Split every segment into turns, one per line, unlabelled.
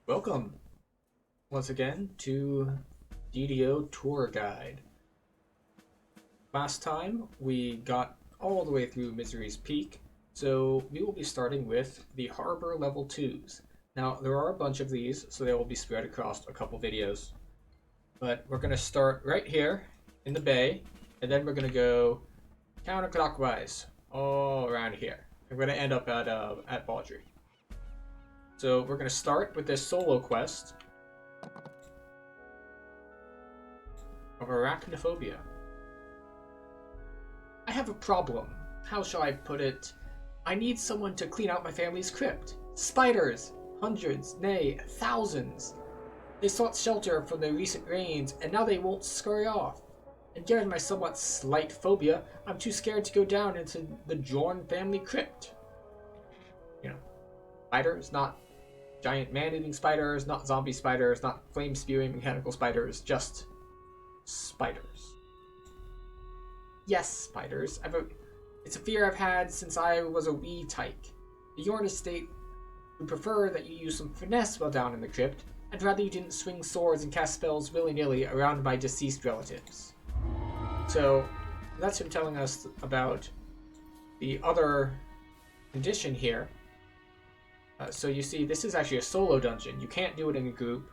Welcome once again to DDO Tour Guide. Last time we got all the way through Misery's Peak, so we will be starting with the Harbor Level 2s. Now, there are a bunch of these, so they will be spread across a couple videos. But we're going to start right here in the bay, and then we're going to go counterclockwise all around here. We're going to end up at Baldry. So we're going to start with this solo quest of Arachnophobia. I have a problem. How shall I put it? I need someone to clean out my family's crypt. Spiders! Hundreds, nay, thousands. They sought shelter from the recent rains, and now they won't scurry off. And given my somewhat slight phobia, I'm too scared to go down into the Jorn family crypt. You know, spiders, not giant man-eating spiders, not zombie spiders, not flame-spewing mechanical spiders, just spiders. Yes, spiders. It's a fear I've had since I was a wee tyke. The Yorn estate would prefer that you use some finesse while down in the crypt, and rather you didn't swing swords and cast spells willy-nilly around my deceased relatives. So, that's him telling us about the other condition here. So you see, this is actually a solo dungeon. You can't do it in a group,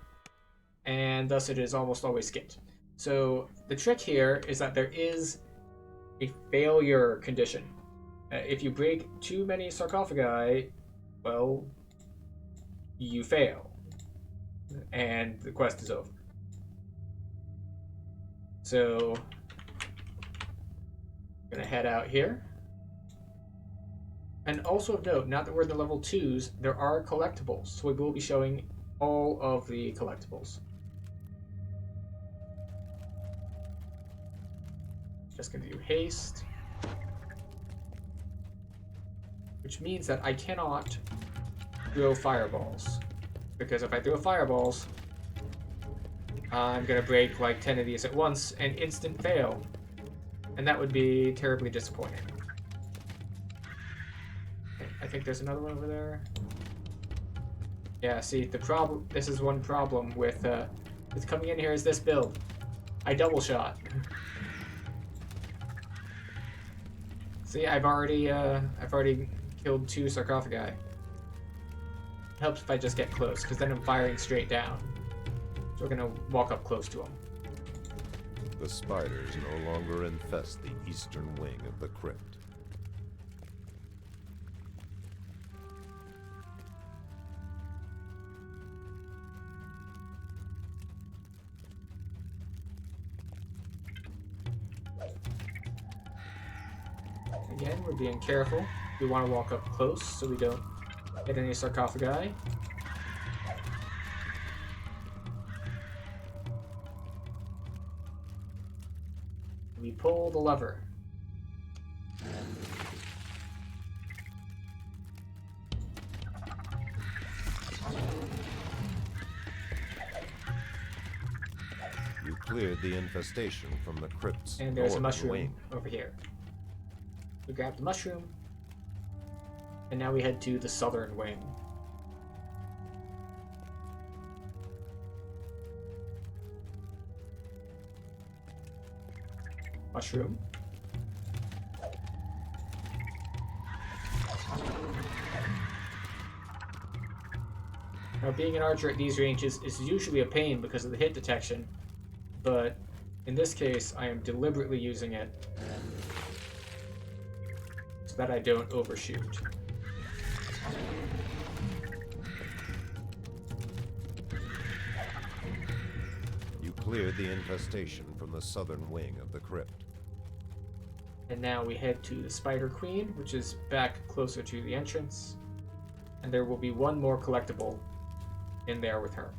and thus it is almost always skipped. So the trick here is that there is a failure condition. If you break too many sarcophagi, well, you fail, and the quest is over. So I'm gonna head out here. And also of note, now that we're in the level 2s, there are collectibles, so we will be showing all of the collectibles. Just gonna do haste, which means that I cannot throw fireballs, because if I throw fireballs, I'm gonna break like 10 of these at once and instant fail, and that would be terribly disappointing. I think there's another one over there. Yeah, see, this is one problem with coming in here is this build. I double shot. See, I've already killed 2 sarcophagi. It helps if I just get close, because then I'm firing straight down. So we're gonna walk up close to them.
The spiders no longer infest the eastern wing of the crypt.
Again, we're being careful. We want to walk up close so we don't hit any sarcophagi. We pull the lever.
You cleared the infestation from the crypt's
And there's a
northern
mushroom
wing.
over here. We grab the mushroom, and now we head to the southern wing. Mushroom. Now, being an archer at these ranges is usually a pain because of the hit detection, but in this case, I am deliberately using it so that I don't overshoot.
You cleared the infestation from the southern wing of the crypt.
And now we head to the Spider Queen, which is back closer to the entrance. And there will be one more collectible in there with her.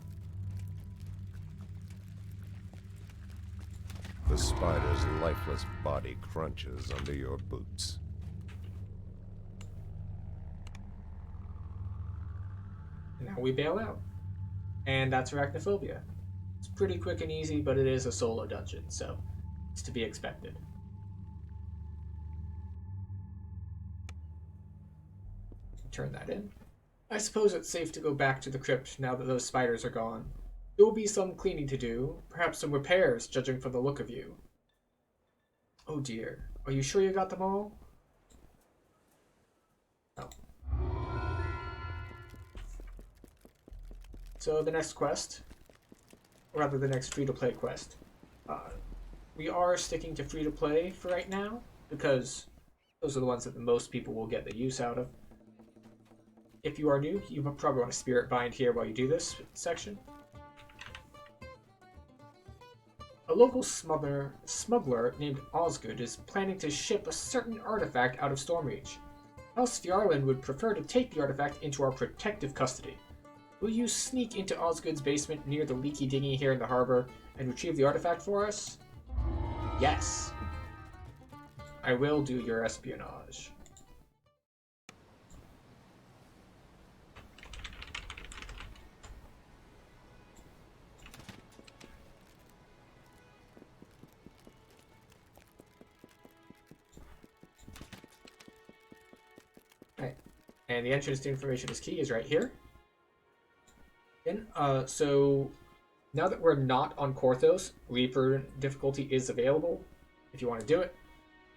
The spider's lifeless body crunches under your boots.
And now we bail out. And that's Arachnophobia. It's pretty quick and easy, but it is a solo dungeon, so it's to be expected. Turn that in. I suppose it's safe to go back to the crypt now that those spiders are gone. There will be some cleaning to do, perhaps some repairs, judging from the look of you. Oh dear. Are you sure you got them all? Oh. So the next quest, or rather the next free-to-play quest, we are sticking to free-to-play for right now, because those are the ones that the most people will get the use out of. If you are new, you probably want to spirit bind here while you do this section. A local smuggler named Osgood is planning to ship a certain artifact out of Stormreach. House Fjarland would prefer to take the artifact into our protective custody. Will you sneak into Osgood's basement near the leaky dinghy here in the harbor and retrieve the artifact for us? Yes. I will do your espionage. Right. And the entrance to information is key is right here. So now that we're not on Korthos, Reaper difficulty is available if you want to do it.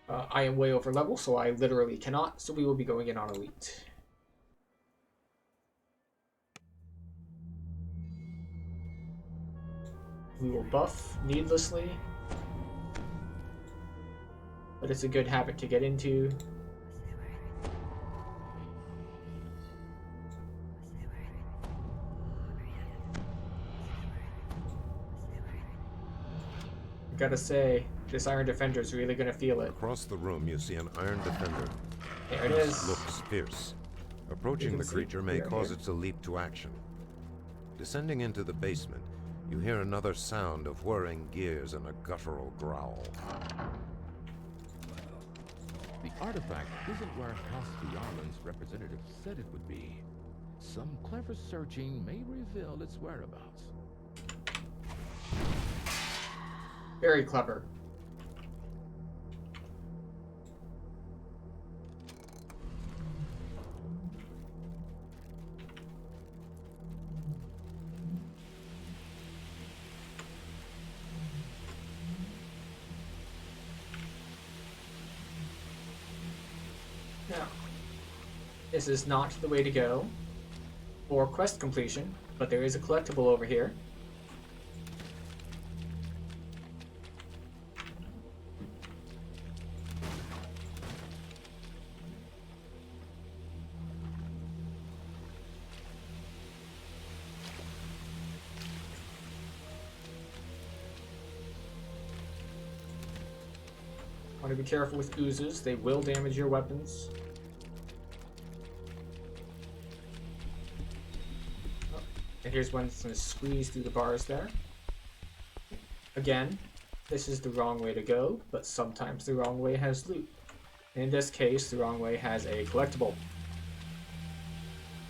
I am way over level, so I literally cannot, so we will be going in on Elite. We will buff needlessly, but it's a good habit to get into. Gotta say, this Iron Defender is really gonna feel it.
Across the room, you see an Iron Defender.
There it is.
Looks fierce. Approaching the creature may cause it to leap to action. Descending into the basement, you hear another sound of whirring gears and a guttural growl.
The artifact isn't where House Fjarland's representative said it would be. Some clever searching may reveal its whereabouts.
Very clever. Now, this is not the way to go for quest completion, but there is a collectible over here. Want to be careful with oozes, they will damage your weapons. Oh, and here's one that's going to squeeze through the bars there. Again, this is the wrong way to go, but sometimes the wrong way has loot. In this case, the wrong way has a collectible.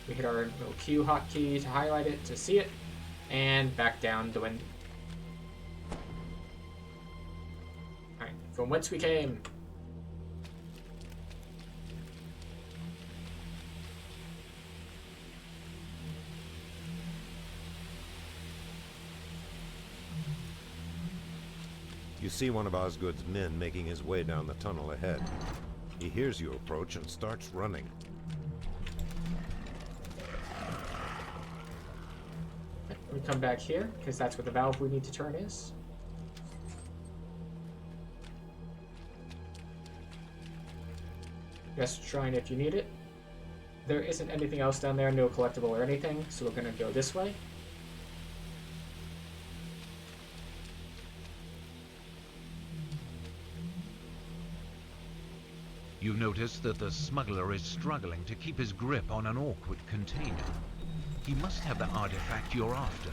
We hit our little Q hotkey to highlight it, to see it, and back down the window. From whence we came.
You see one of Osgood's men making his way down the tunnel ahead. He hears you approach and starts running.
We come back here, because that's where the valve we need to turn is. Just shrine if you need it. There isn't anything else down there, no collectible or anything, so we're gonna go this way.
You notice that the smuggler is struggling to keep his grip on an awkward container. He must have the artifact you're after.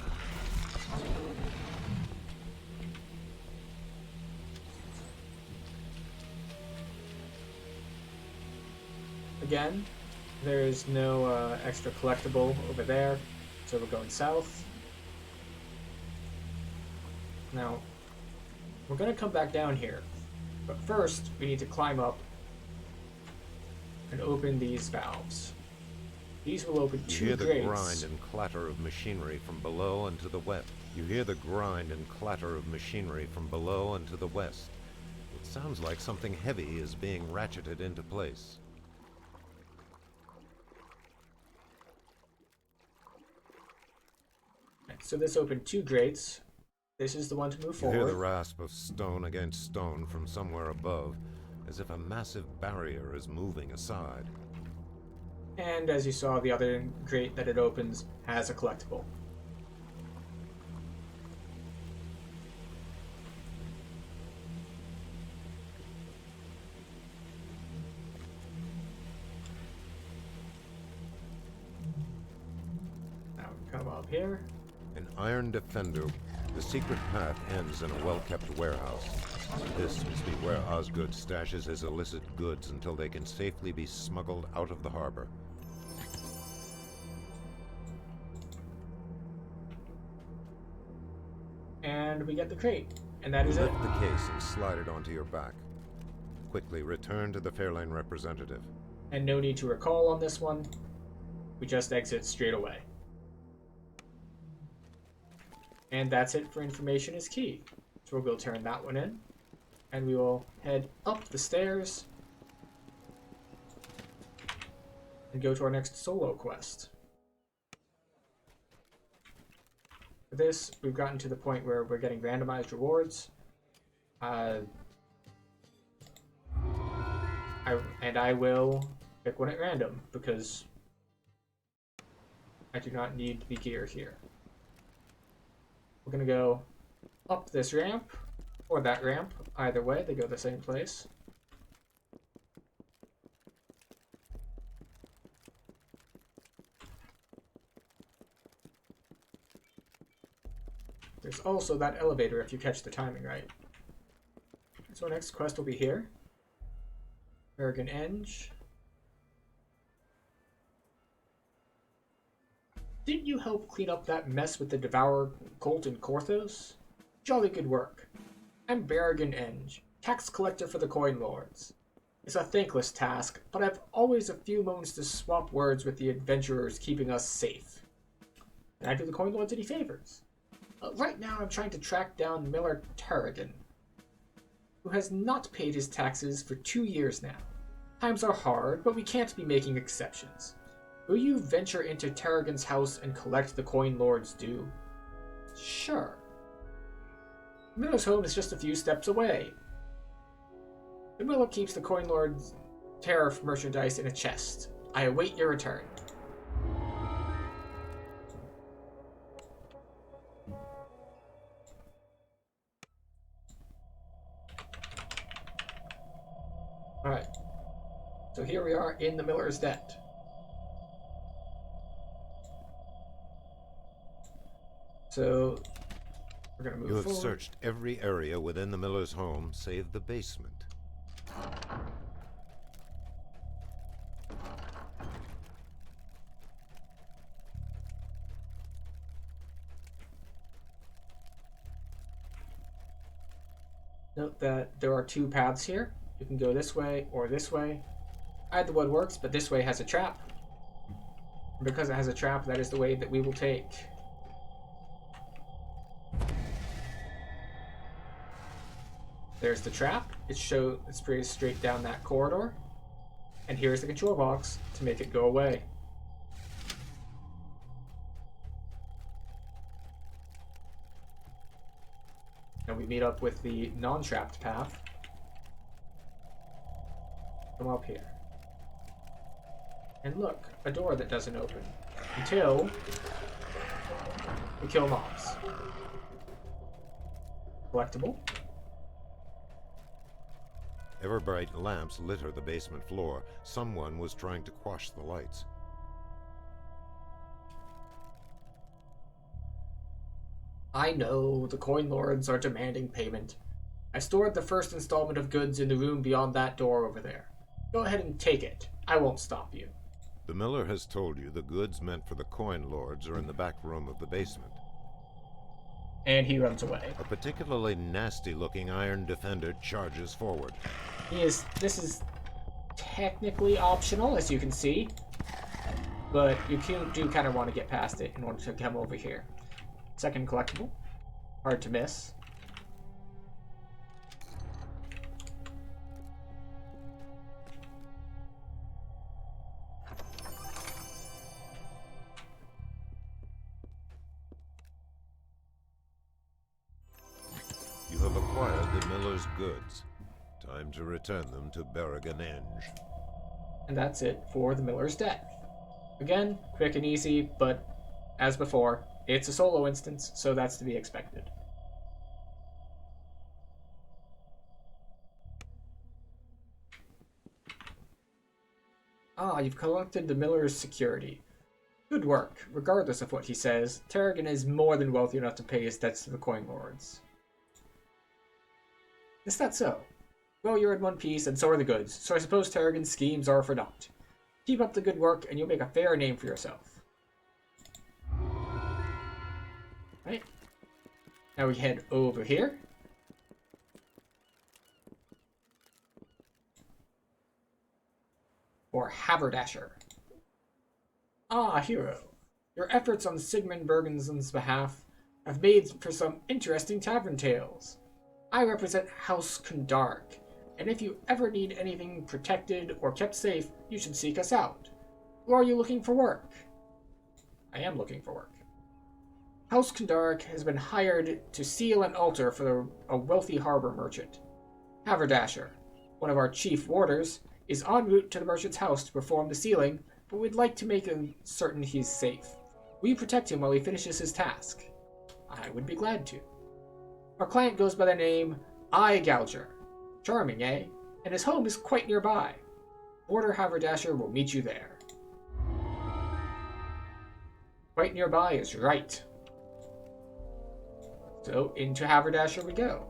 Again, there's no extra collectible over there, so we're going south. Now, we're gonna come back down here, but first we need to climb up and open these valves. These will open
You
2
hear the
grates.
grind and clatter of machinery from below and to the west. You hear the grind and clatter of machinery from below and to the west. It sounds like something heavy is being ratcheted into place.
So this opened 2 grates. This is the one to move
You
forward.
hear the rasp of stone against stone from somewhere above, as if a massive barrier is moving aside.
And as you saw, the other grate that it opens has a collectible. Now we come up here.
An iron defender. The secret path ends in a well-kept warehouse. This must be where Osgood stashes his illicit goods until they can safely be smuggled out of the harbor.
And we get the crate. And that is it.
Lift the case and slide it onto your back. Quickly return to the Fairlane representative.
And no need to recall on this one. We just exit straight away. And that's it for information is key. So we'll go turn that one in. And we will head up the stairs. And go to our next solo quest. For this, we've gotten to the point where we're getting randomized rewards. I will pick one at random because I do not need the gear here. We're gonna go up this ramp or that ramp. Either way, they go the same place. There's also that elevator if you catch the timing right. So our next quest will be here. Bergen Enge. Didn't you help clean up that mess with the Devourer cult in Korthos? Jolly good work. I'm Bergen Enge, tax collector for the Coin Lords. It's a thankless task, but I've always a few moments to swap words with the adventurers keeping us safe. Can I do the Coin Lords any favors? Right now I'm trying to track down Miller Tarragon, who has not paid his taxes for 2 years now. Times are hard, but we can't be making exceptions. Will you venture into Tarragon's house and collect the Coin Lord's due? Sure. Miller's home is just a few steps away. The Miller keeps the Coin Lord's tariff merchandise in a chest. I await your return. Alright. So here we are in the Miller's debt. So we're gonna move
You have
forward.
searched every area within the Miller's home, save the basement.
Note that there are 2 paths here. You can go this way or this way. Either one works, but this way has a trap. And because it has a trap, that is the way that we will take. There's the trap. It's pretty straight down that corridor. And here's the control box to make it go away. And we meet up with the non-trapped path. Come up here. And look, a door that doesn't open. Until we kill mobs. Collectible.
Ever-bright lamps litter the basement floor. Someone was trying to quash the lights.
I know, the Coin Lords are demanding payment. I stored the first installment of goods in the room beyond that door over there. Go ahead and take it. I won't stop you.
The Miller has told you the goods meant for the Coin Lords are in the back room of the basement.
And he runs away.
A particularly nasty-looking iron defender charges forward.
This is technically optional, as you can see. but you do kind of want to get past it in order to come over here. Second collectible. Hard to miss.
You have acquired the miller's goods. Time to return them to Berrigan-Enge.
And that's it for the miller's death. Again, quick and easy, but as before, it's a solo instance, so that's to be expected. Ah, you've collected the miller's security. Good work. Regardless of what he says, Terrigan is more than wealthy enough to pay his debts to the coin lords. Is that so? Well, you're in one piece, and so are the goods, so I suppose Terrigan's schemes are for naught. Keep up the good work, and you'll make a fair name for yourself. Right. Now we head over here. For Haverdasher. Ah, hero. Your efforts on Sigmund Bergenson's behalf have made for some interesting tavern tales. I represent House Dark, and if you ever need anything protected or kept safe, you should seek us out. Or are you looking for work? I am looking for work. House Dark has been hired to seal an altar for a wealthy harbor merchant. Haverdasher, one of our chief warders, is en route to the merchant's house to perform the sealing, but we'd like to make certain he's safe. Will you protect him while he finishes his task? I would be glad to. Our client goes by the name Eye Gouger. Charming, eh? And his home is quite nearby. Warder Haverdasher will meet you there. Quite nearby is right. So, into Haverdasher we go.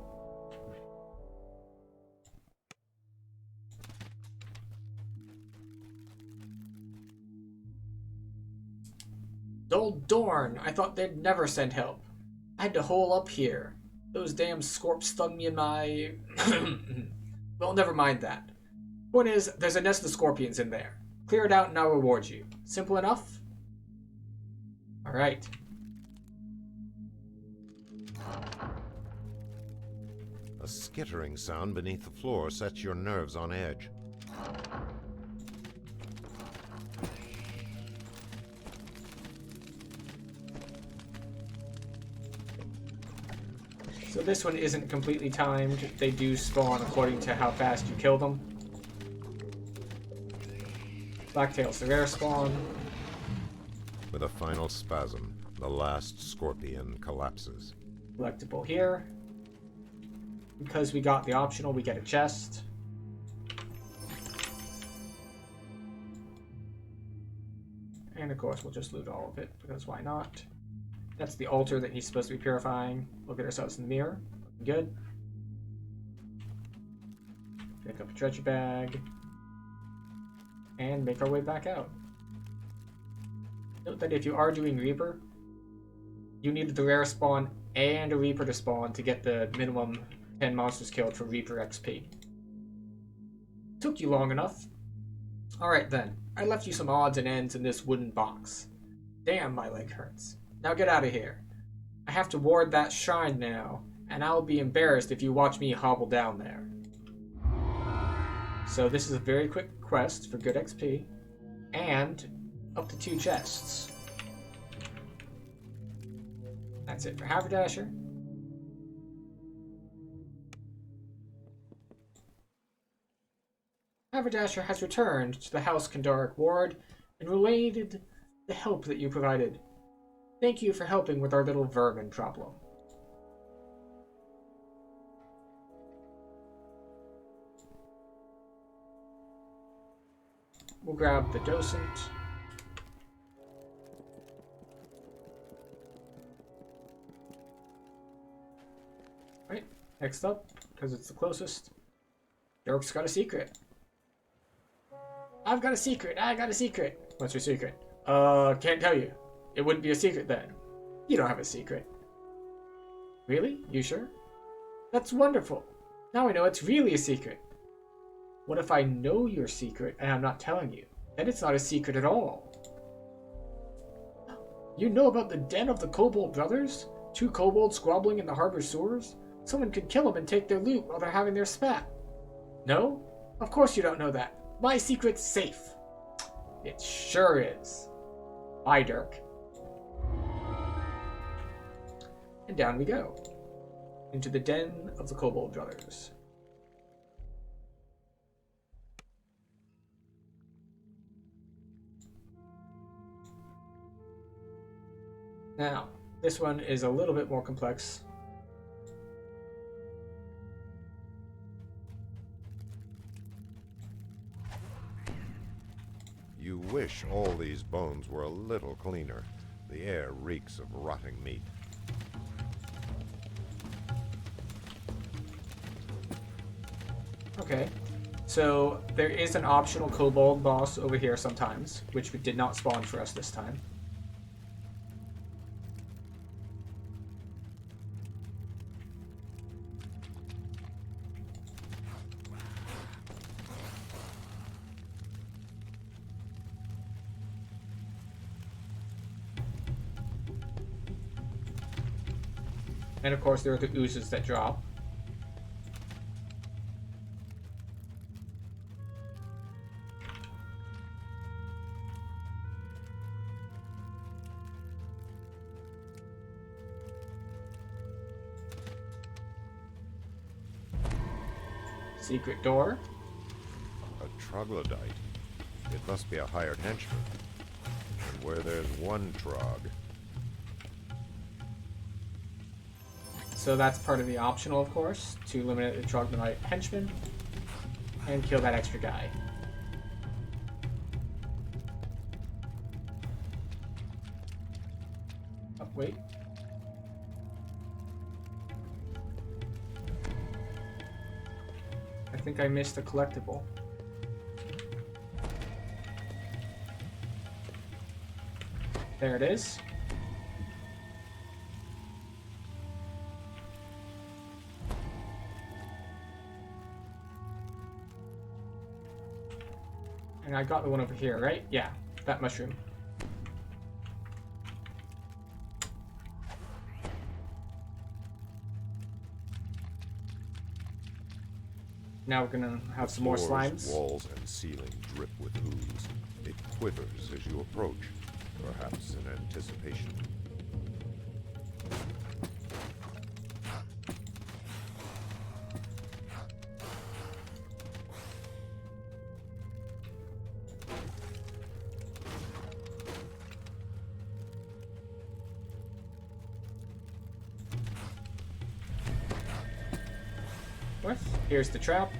Old Dorn, I thought they'd never send help. I had to hole up here. Those damn scorps stung me in my... Well, never mind that. Point is, there's a nest of scorpions in there. Clear it out and I'll reward you. Simple enough? Alright.
A skittering sound beneath the floor sets your nerves on edge.
So this one isn't completely timed. They do spawn according to how fast you kill them. Blacktail's the rare spawn.
With a final spasm, the last scorpion collapses.
Collectible here. Because we got the optional, we get a chest. And of course, we'll just loot all of it, because why not? That's the altar that he's supposed to be purifying. Look at ourselves in the mirror. Looking good. Pick up a treasure bag. And make our way back out. Note that if you are doing Reaper, you need the rare spawn and a Reaper to spawn to get the minimum 10 monsters killed for Reaper XP. Took you long enough. Alright then, I left you some odds and ends in this wooden box. Damn, my leg hurts. Now get out of here. I have to ward that shrine now, and I'll be embarrassed if you watch me hobble down there. So this is a very quick quest for good XP, and up to 2 chests. That's it for Haverdasher. Haverdasher has returned to the House Dark ward and related the help that you provided. Thank you for helping with our little vermin problem. We'll grab the docent. Right, next up, because it's the closest, Durk's got a secret. I've got a secret, I got a secret. What's your secret? Can't tell you. It wouldn't be a secret then. You don't have a secret. Really? You sure? That's wonderful. Now I know it's really a secret. What if I know your secret and I'm not telling you? Then it's not a secret at all. You know about the den of the Kobold brothers? 2 kobolds squabbling in the harbor sewers? Someone could kill them and take their loot while they're having their spat. No? Of course you don't know that. My secret's safe. It sure is. Bye, Durk. And down we go. Into the den of the Kobold brothers. Now, this one is a little bit more complex.
You wish all these bones were a little cleaner. The air reeks of rotting meat.
Okay, so there is an optional kobold boss over here sometimes, which did not spawn for us this time. And of course there are the oozes that drop. Secret door.
A troglodyte. It must be a hired henchman. And where there's one trog.
So that's part of the optional, of course, to eliminate the troglodyte henchman and kill that extra guy. Oh, wait. I think I missed a collectible. There it is. And I got the one over here, right? Yeah, that mushroom. Now we're gonna have some more
Floors,
slimes.
Walls and ceiling drip with ooze. It quivers as you approach, perhaps in anticipation.
Here's the trap.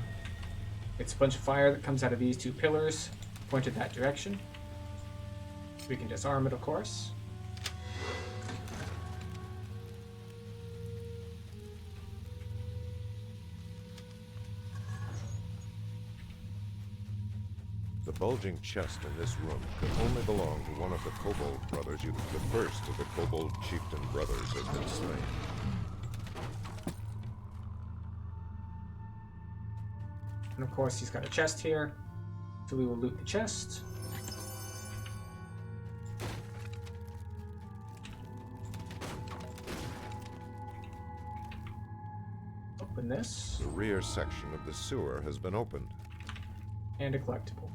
It's a bunch of fire that comes out of these 2 pillars, pointed that direction. We can disarm it, of course.
The bulging chest in this room could only belong to one of the Kobold brothers. The first of the Kobold chieftain brothers has been slain.
And of course he's got a chest here, so we will loot the chest. Open this.
The rear section of the sewer has been opened.
And a collectible.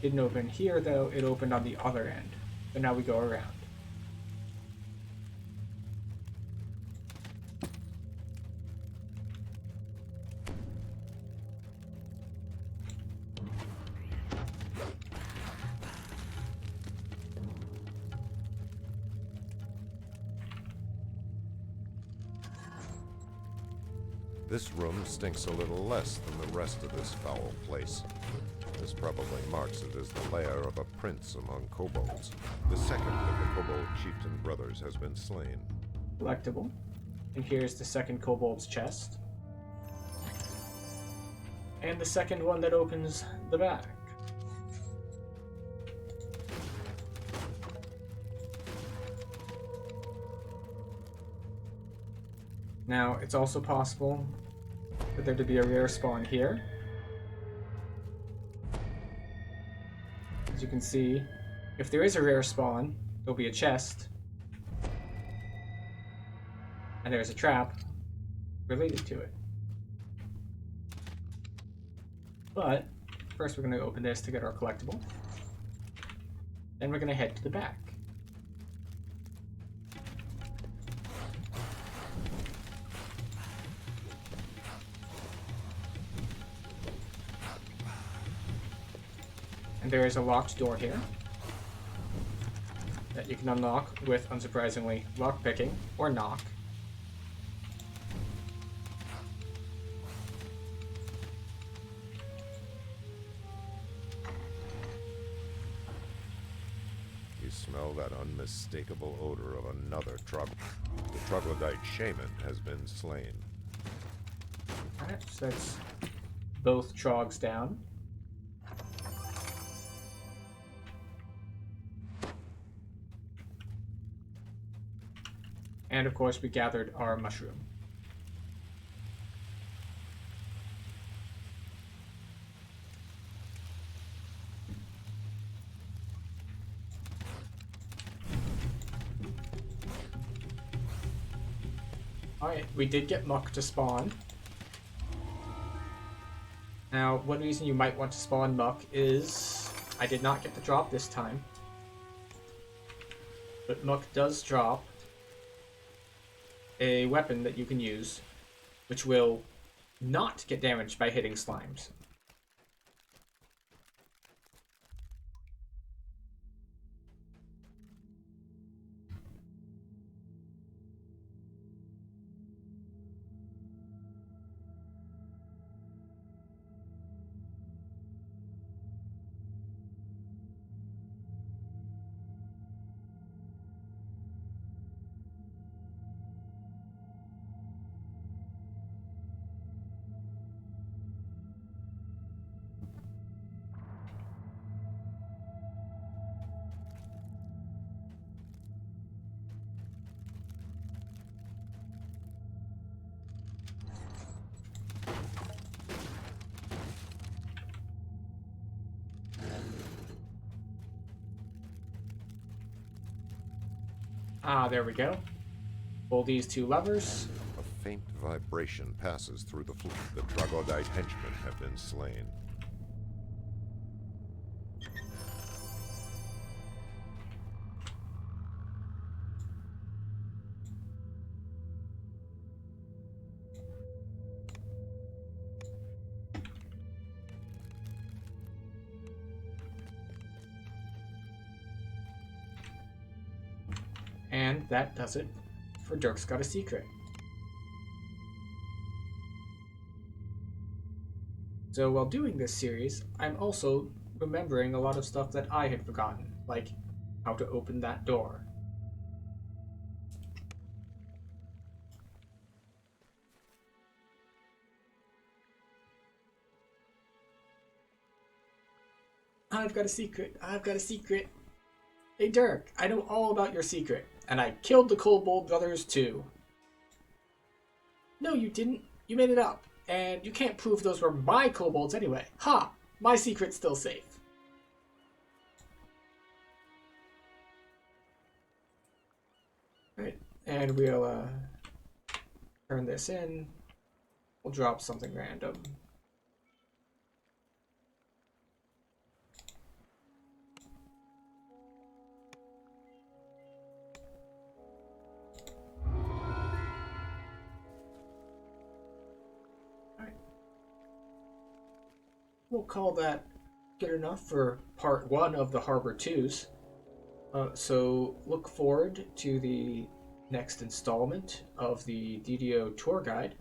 Didn't open here though, it opened on the other end. So now we go around.
This room stinks a little less than the rest of this foul place. This probably marks it as the lair of a prince among kobolds. The second of the Kobold chieftain brothers has been slain.
Collectible. And here's the second kobold's chest. And the second one that opens the back. Now, it's also possible for there to be a rare spawn here. As you can see, if there is a rare spawn, there'll be a chest. And there's a trap related to it. But first we're going to open this to get our collectible. Then we're going to head to the back. And there is a locked door here that you can unlock with, unsurprisingly, lockpicking or knock.
You smell that unmistakable odor of another The troglodyte shaman has been slain.
Alright, so that's both trogs down. And of course we gathered our mushroom. Alright, we did get Muck to spawn. Now, one reason you might want to spawn Muck is I did not get the drop this time. But Muck does drop a weapon that you can use, which will not get damaged by hitting slimes. Ah, there we go. Pull these two levers.
A faint vibration passes through the floor. The troglodyte henchmen have been slain.
And that does it for Durk's Got a Secret. So while doing this series, I'm also remembering a lot of stuff that I had forgotten, like how to open that door. I've got a secret. I've got a secret. Hey Durk, I know all about your secret, and I killed the Kobold brothers too. No, you didn't. You made it up, and you can't prove those were my kobolds anyway. Ha! My secret's still safe. Right, and we'll turn this in. We'll drop something random. We'll call that good enough for part 1 of the Harbor 2s. So look forward to the next installment of the DDO tour guide,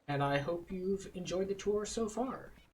and I hope you've enjoyed the tour so far.